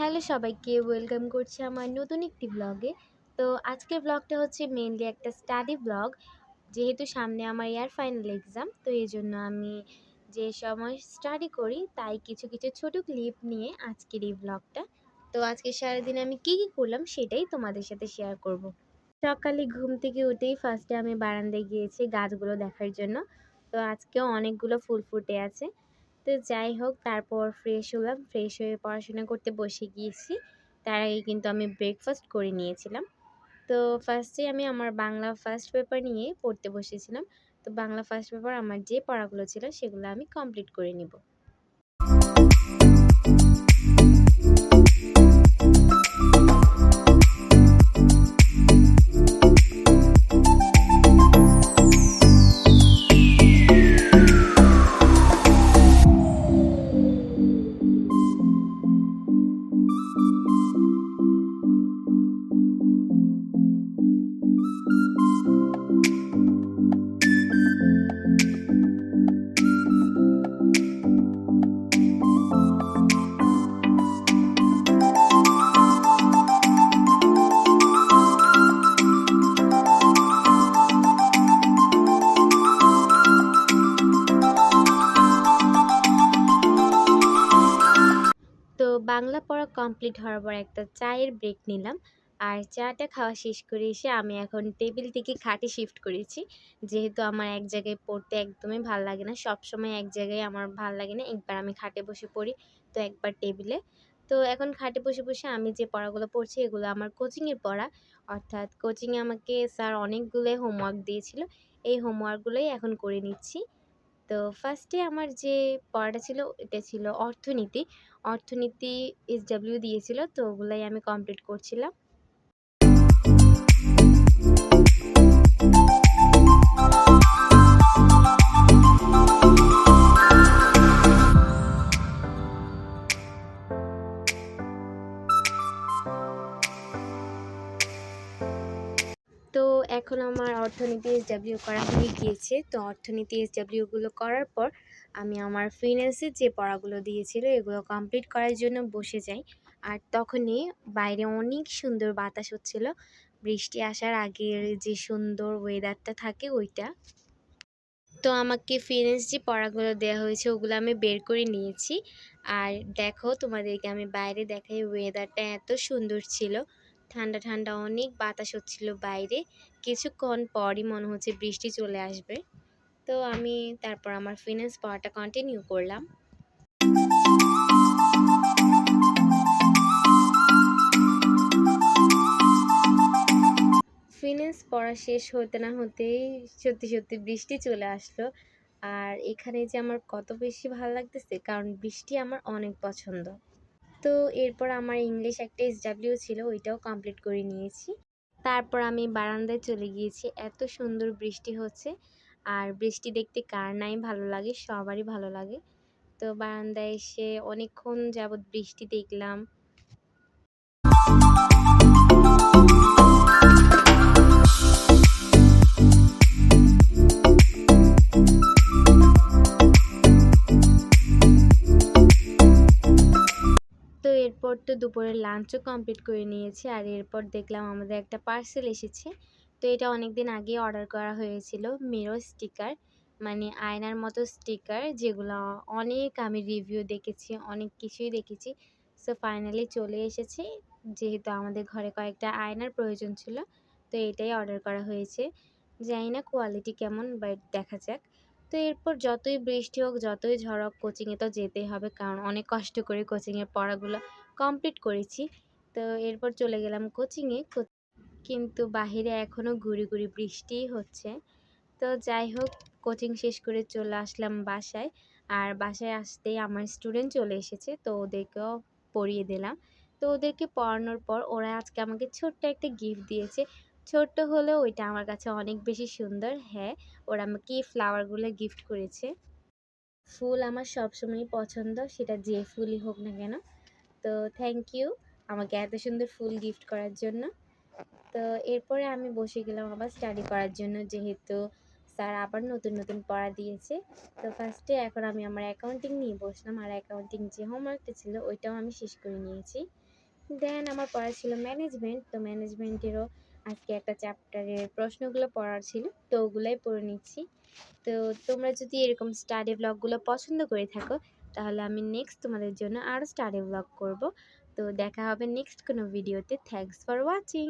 Hello সবাইকে welcome করছি আমার নতুন একটি ব্লগে। তো আজকের ব্লগটা হচ্ছে মেইনলি একটা স্টাডি ব্লগ। যেহেতু সামনে আমার ইয়ার ফাইনাল এক্সাম, তো এই জন্য আমি যে সময় স্টাডি করি তাই কিছু কিছু ছোট ক্লিপ নিয়ে আজকের এই ব্লগটা। তো আজকে সারাদিন আমি কি কি করলাম সেটাই তোমাদের সাথে শেয়ার করব। সকালে ঘুম থেকে উঠেই ফার্স্টে আমি বারান্দায় গিয়েছি গাছগুলো দেখার জন্য। তো আজকেও অনেকগুলো ফুল ফুটে আছে। তো যাই হোক, তারপর ফ্রেশ হলাম, ফ্রেশ হয়ে পড়াশোনা করতে বসে গিয়েছি। তার আগে কিন্তু আমি ব্রেকফাস্ট করে নিয়েছিলাম। তো ফার্স্টে আমি আমার বাংলা ফার্স্ট পেপার নিয়ে পড়তে বসেছিলাম। তো বাংলা ফার্স্ট পেপার আমার যে পড়াগুলো ছিল সেগুলো আমি কমপ্লিট করে নিব। তো বাংলা পড়া কমপ্লিট হওয়ার পর একটা চায়ের ব্রেক নিলাম। আর চাটা খাওয়া শেষ করে এসে আমি এখন টেবিল থেকে খাটে শিফট করেছি। যেহেতু আমার এক জায়গায় পড়তে একদমই ভাল লাগে না, সবসময় এক জায়গায় আমার ভাল লাগে না, একবার আমি খাটে বসে পড়ি, তো একবার টেবিলে। তো এখন খাটে বসে বসে আমি যে পড়াগুলো পড়ছি এগুলো আমার কোচিংয়ের পড়া। অর্থাৎ কোচিংয়ে আমাকে স্যার অনেকগুলো হোমওয়ার্ক দিয়েছিল, এই হোমওয়ার্কগুলোই এখন করে নিচ্ছি। তো ফার্স্টে আমার যে পড়াটা ছিল এটা ছিল অর্থনীতি। অর্থনীতি এসডব্লিউ দিয়েছিল, তো ওগুলাই আমি কমপ্লিট করছিলাম। তো এখন আমার অর্থনীতি এসডব্লিউ করা হয়ে গিয়েছে। তো অর্থনীতি এসডব্লিউগুলো করার পর আমি আমার ফিন্যান্সের যে পড়াগুলো দিয়েছিল এগুলো কমপ্লিট করার জন্য বসে যাই। আর তখনই বাইরে অনেক সুন্দর বাতাস হচ্ছিল, বৃষ্টি আসার আগের যে সুন্দর ওয়েদারটা থাকে ওইটা। তো আমাকে ফিন্যান্স যে পড়াগুলো দেওয়া হয়েছে ওগুলো আমি বের করে নিয়েছি। আর দেখো তোমাদেরকে আমি বাইরে দেখাই, ওয়েদারটা এত সুন্দর ছিল, ঠান্ডা ঠান্ডা অনেক বাতাস হচ্ছিল বাইরে। কিছুক্ষণ পরই মনে হচ্ছে বৃষ্টি চলে আসবে। তো আমি তারপর আমার ফিন্যান্স পড়াটা কন্টিনিউ করলাম। ফিন্যান্স পড়া শেষ হতে না হতেই সত্যি সত্যি বৃষ্টি চলে আসলো। আর এখানে যে আমার কত বেশি ভালো লাগতেছে, কারণ বৃষ্টি আমার অনেক পছন্দ। তো এরপর আমার ইংলিশ একটা এসডব্লিউ ছিল, ওইটাও কমপ্লিট করে নিয়েছি। তারপর আমি বারান্দায় চলে গিয়েছি, এত সুন্দর বৃষ্টি হচ্ছে। আর বৃষ্টি দেখতে কার নাই ভালো লাগে, সবারই ভালো লাগে। তো বারান্দায় এসে অনেকক্ষণ যাবৎ বৃষ্টি দেখলাম। তো এরপর তো দুপুরের লাঞ্চও কমপ্লিট করে নিয়েছি। আর এরপর দেখলাম আমাদের একটা পার্সেল এসেছে। তো এটা অনেক দিন আগে অর্ডার করা হয়েছিল, মিরর স্টিকার, মানে আয়নার মতো স্টিকার, যেগুলো অনেক আমি রিভিউ দেখেছি, অনেক কিছুই দেখেছি। সো ফাইনালি চলে এসেছে। যেহেতু আমাদের ঘরে কয়েকটা আয়নার প্রয়োজন ছিল, তো এটাই অর্ডার করা হয়েছে। জানি না কোয়ালিটি কেমন, বাট দেখা যাক। তো এরপর যতই বৃষ্টি হোক যতই ঝড় হোক কোচিংয়ে তো যেতেই হবে, কারণ অনেক কষ্ট করে কোচিংয়ের পড়াগুলো কমপ্লিট করেছি। তো এরপর চলে গেলাম কোচিংয়ে, কিন্তু বাহিরে এখনও গুড়ি গুড়ি বৃষ্টিই হচ্ছে। তো যাই হোক, কোচিং শেষ করে চলে আসলাম বাসায়। আর বাসায় আসতেই আমার স্টুডেন্ট চলে এসেছে, তো ওদেরকেও পড়িয়ে দিলাম। তো ওদেরকে পড়ানোর পর ওরা আজকে আমাকে ছোট্ট একটা গিফট দিয়েছে। ছোট্ট হলেও ওইটা আমার কাছে অনেক বেশি সুন্দর। হ্যাঁ, ওরা আমাকে এই ফ্লাওয়ারগুলো গিফট করেছে। ফুল আমার সবসময়ই পছন্দ, সেটা যে ফুলই হোক না কেন। তো থ্যাংক ইউ আমাকে এত সুন্দর ফুল গিফট করার জন্য। তো এরপরে আমি বসে গেলাম আবার স্টাডি করার জন্য, যেহেতু স্যার আবার নতুন নতুন পড়া দিয়েছে। তো ফার্স্টে এখন আমি আমার অ্যাকাউন্টিং নিয়ে বসলাম, আর অ্যাকাউন্টিং যে হোমওয়ার্কটা ছিল ওইটাও আমি শেষ করে নিয়েছি। দেন আমার পড়া ছিল ম্যানেজমেন্ট। তো ম্যানেজমেন্টেরও আজকে একটা চ্যাপ্টারের প্রশ্নগুলো পড়ার ছিল। তো ওগুলাই পড়ে নিচ্ছি। তো তোমরা যদি এরকম স্টাডি ব্লগগুলো পছন্দ করে থাকো, তাহলে আমি নেক্সট তোমাদের জন্য আরও স্টাডি ব্লগ করব। তো দেখা হবে নেক্সট কোনো ভিডিওতে। Thanks for watching.